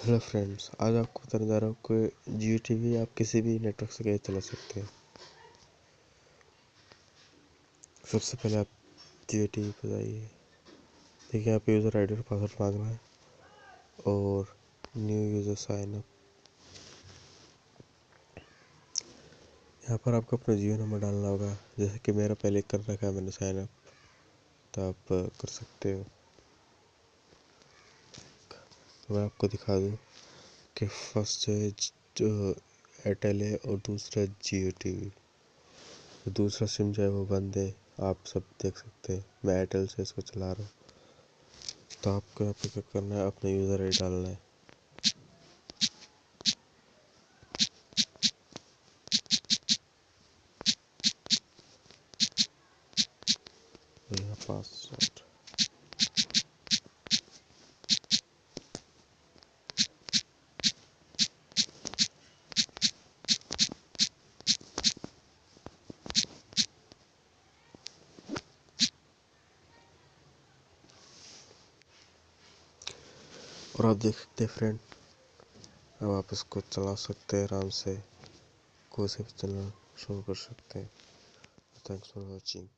Hello friends, आज आपको बताने जा रहा हूँ कि जियो टीवी आप किसी भी नेटवर्क से कैसे चला सकते हैं। सबसे पहले आप जियो टीवी पर जाइए। देखिए, यहाँ पे यूज़र आईडी और पासवर्ड मांग रहा है और न्यू यूज़र साइन अप। यहाँ पर आपको अपना जियो नंबर डालना होगा। जैसे कि मेरा पहले कर रखा है मैंने साइन अप, तो आप कर सकते हो। तो मैं आपको दिखा दूँ कि फर्स्ट है जो एयरटेल है और दूसरा जियो टीवी। दूसरा सिम जो है वो बंद है, आप सब देख सकते हैं। मैं एयरटेल से इसको चला रहा हूँ। तो आपको यहाँ पे क्या करना है, अपना यूज़र आईडी डालना है। यहाँ पासवर्ड, और आप देख सकते हैं फ्रेंड, अब आप इसको चला सकते हैं आराम से। कोई से भी चलना शुरू कर सकते हैं। Thanks for watching.